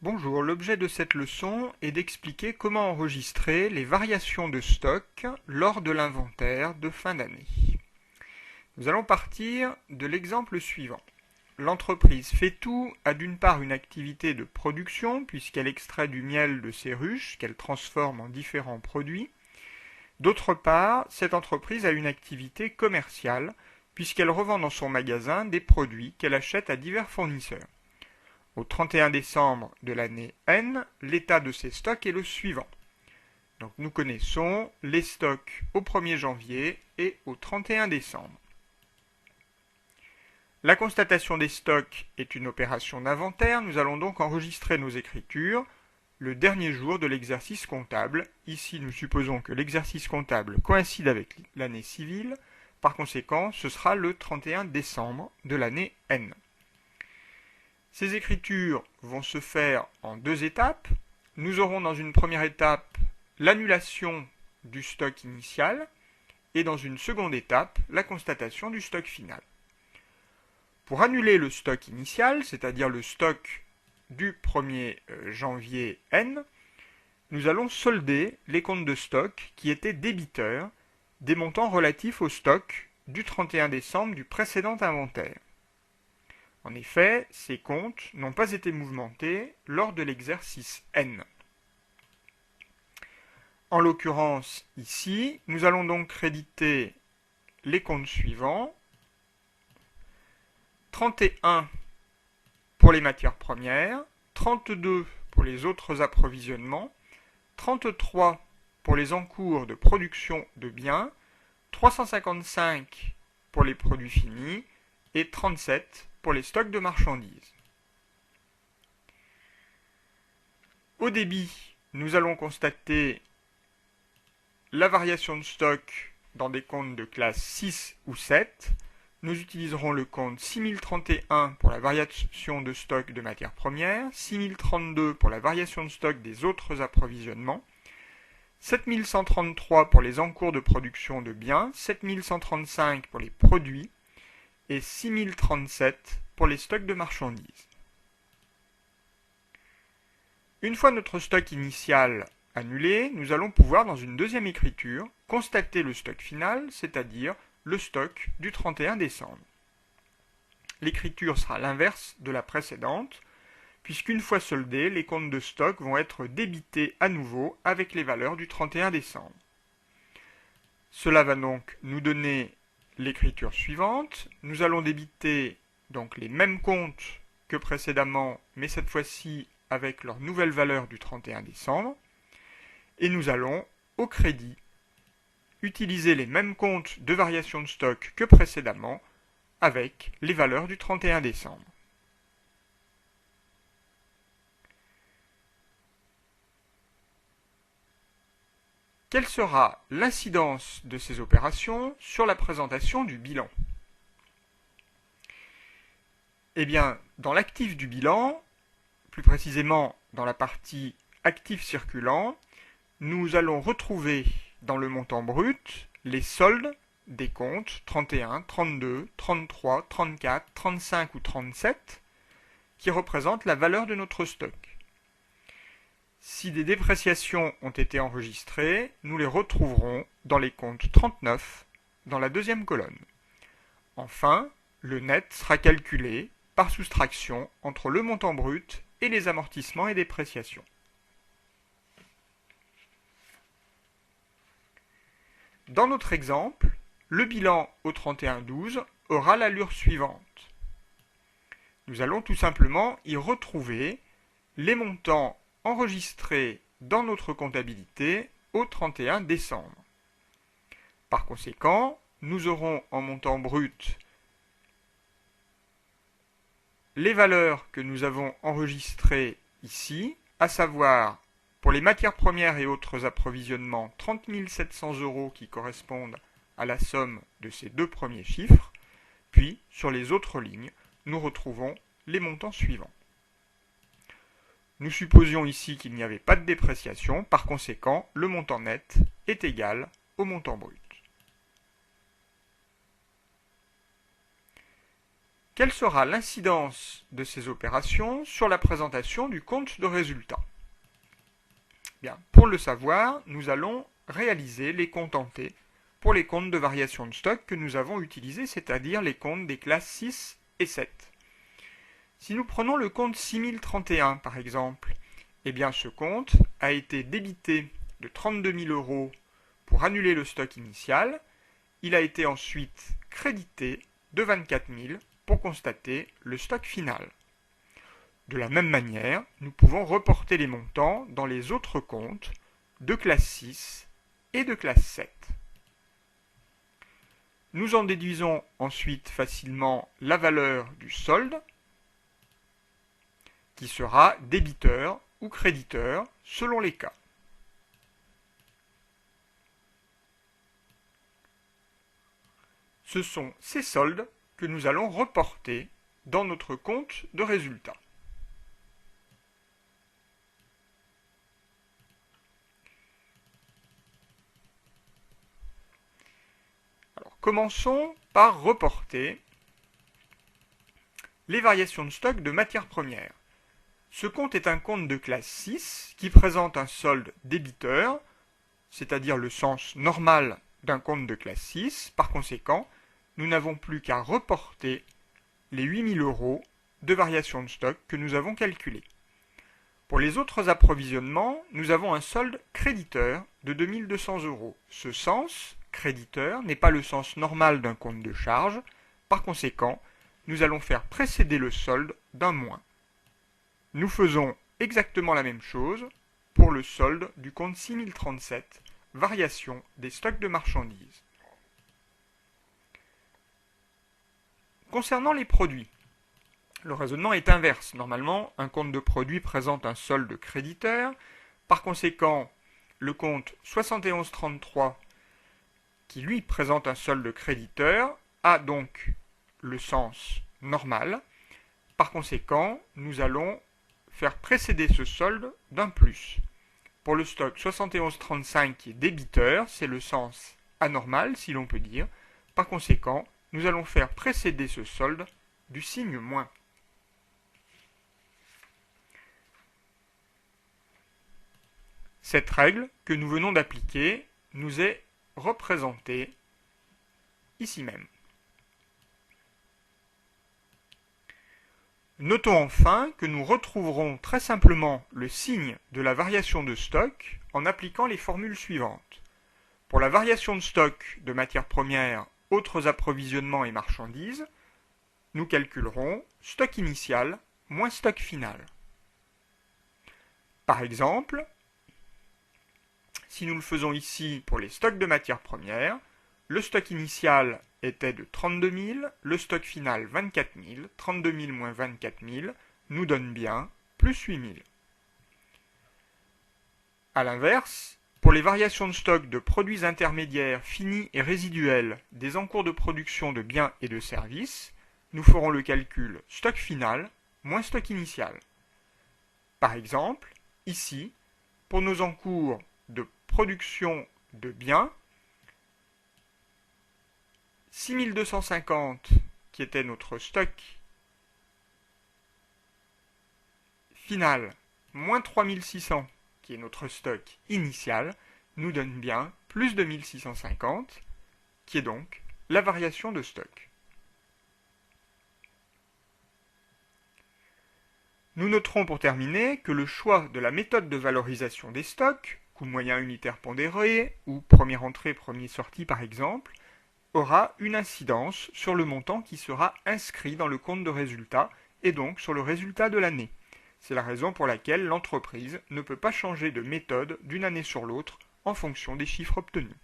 Bonjour, l'objet de cette leçon est d'expliquer comment enregistrer les variations de stock lors de l'inventaire de fin d'année. Nous allons partir de l'exemple suivant. L'entreprise Fétou a d'une part une activité de production puisqu'elle extrait du miel de ses ruches qu'elle transforme en différents produits. D'autre part, cette entreprise a une activité commerciale puisqu'elle revend dans son magasin des produits qu'elle achète à divers fournisseurs. Au 31 décembre de l'année N, l'état de ces stocks est le suivant. Donc nous connaissons les stocks au 1er janvier et au 31 décembre. La constatation des stocks est une opération d'inventaire. Nous allons donc enregistrer nos écritures le dernier jour de l'exercice comptable. Ici, nous supposons que l'exercice comptable coïncide avec l'année civile. Par conséquent, ce sera le 31 décembre de l'année N. Ces écritures vont se faire en deux étapes. Nous aurons dans une première étape l'annulation du stock initial et dans une seconde étape la constatation du stock final. Pour annuler le stock initial, c'est-à-dire le stock du 1er janvier N, nous allons solder les comptes de stock qui étaient débiteurs des montants relatifs au stock du 31 décembre du précédent inventaire. En effet, ces comptes n'ont pas été mouvementés lors de l'exercice N. En l'occurrence, ici, nous allons donc créditer les comptes suivants. 31 pour les matières premières, 32 pour les autres approvisionnements, 33 pour les encours de production de biens, 355 pour les produits finis et 37 pour les stocks de marchandises. Au débit, nous allons constater la variation de stock dans des comptes de classe 6 ou 7. Nous utiliserons le compte 6031 pour la variation de stock de matières premières, 6032 pour la variation de stock des autres approvisionnements, 7133 pour les encours de production de biens, 7135 pour les produits, et 6037 pour les stocks de marchandises. Une fois notre stock initial annulé, nous allons pouvoir, dans une deuxième écriture, constater le stock final, c'est-à-dire le stock du 31 décembre. L'écriture sera l'inverse de la précédente, puisqu'une fois soldés, les comptes de stock vont être débités à nouveau avec les valeurs du 31 décembre. Cela va donc nous donner l'écriture suivante. Nous allons débiter donc les mêmes comptes que précédemment, mais cette fois-ci avec leur nouvelle valeur du 31 décembre. Et nous allons, au crédit, utiliser les mêmes comptes de variation de stock que précédemment avec les valeurs du 31 décembre. Quelle sera l'incidence de ces opérations sur la présentation du bilan? Eh bien, dans l'actif du bilan, plus précisément dans la partie actif circulant, nous allons retrouver dans le montant brut les soldes des comptes 31, 32, 33, 34, 35 ou 37 qui représentent la valeur de notre stock. Si des dépréciations ont été enregistrées, nous les retrouverons dans les comptes 39, dans la deuxième colonne. Enfin, le net sera calculé par soustraction entre le montant brut et les amortissements et dépréciations. Dans notre exemple, le bilan au 31/12 aura l'allure suivante. Nous allons tout simplement y retrouver les montants enregistrés dans notre comptabilité au 31 décembre. Par conséquent, nous aurons en montant brut les valeurs que nous avons enregistrées ici, à savoir pour les matières premières et autres approvisionnements 30 700 € qui correspondent à la somme de ces deux premiers chiffres, puis sur les autres lignes, nous retrouvons les montants suivants. Nous supposions ici qu'il n'y avait pas de dépréciation, par conséquent, le montant net est égal au montant brut. Quelle sera l'incidence de ces opérations sur la présentation du compte de résultat? Bien, pour le savoir, nous allons réaliser les comptes en T pour les comptes de variation de stock que nous avons utilisés, c'est-à-dire les comptes des classes 6 et 7. Si nous prenons le compte 6031 par exemple, eh bien ce compte a été débité de 32 000 € pour annuler le stock initial. Il a été ensuite crédité de 24 000 pour constater le stock final. De la même manière, nous pouvons reporter les montants dans les autres comptes de classe 6 et de classe 7. Nous en déduisons ensuite facilement la valeur du solde, qui sera débiteur ou créditeur selon les cas. Ce sont ces soldes que nous allons reporter dans notre compte de résultat. Alors, commençons par reporter les variations de stock de matières premières. Ce compte est un compte de classe 6 qui présente un solde débiteur, c'est-à-dire le sens normal d'un compte de classe 6. Par conséquent, nous n'avons plus qu'à reporter les 8 000 € de variation de stock que nous avons calculés. Pour les autres approvisionnements, nous avons un solde créditeur de 2 200 €. Ce sens créditeur n'est pas le sens normal d'un compte de charge. Par conséquent, nous allons faire précéder le solde d'un moins. Nous faisons exactement la même chose pour le solde du compte 6037, variation des stocks de marchandises. Concernant les produits, le raisonnement est inverse. Normalement, un compte de produits présente un solde créditeur. Par conséquent, le compte 7133, qui lui présente un solde créditeur, a donc le sens normal. Par conséquent, nous allons faire précéder ce solde d'un plus. Pour le stock 7135 qui est débiteur, c'est le sens anormal, si l'on peut dire. Par conséquent, nous allons faire précéder ce solde du signe moins. Cette règle que nous venons d'appliquer nous est représentée ici même. Notons enfin que nous retrouverons très simplement le signe de la variation de stock en appliquant les formules suivantes. Pour la variation de stock de matières premières, autres approvisionnements et marchandises, nous calculerons stock initial moins stock final. Par exemple, si nous le faisons ici pour les stocks de matières premières, le stock initial était de 32 000, le stock final 24 000, 32 000 moins 24 000 nous donne bien plus 8 000. A l'inverse, pour les variations de stock de produits intermédiaires finis et résiduels des encours de production de biens et de services, nous ferons le calcul stock final moins stock initial. Par exemple, ici, pour nos encours de production de biens, 6250 qui était notre stock final, moins 3600 qui est notre stock initial, nous donne bien plus 2650 qui est donc la variation de stock. Nous noterons pour terminer que le choix de la méthode de valorisation des stocks, coût moyen unitaire pondéré ou première entrée, première sortie par exemple, aura une incidence sur le montant qui sera inscrit dans le compte de résultat et donc sur le résultat de l'année. C'est la raison pour laquelle l'entreprise ne peut pas changer de méthode d'une année sur l'autre en fonction des chiffres obtenus.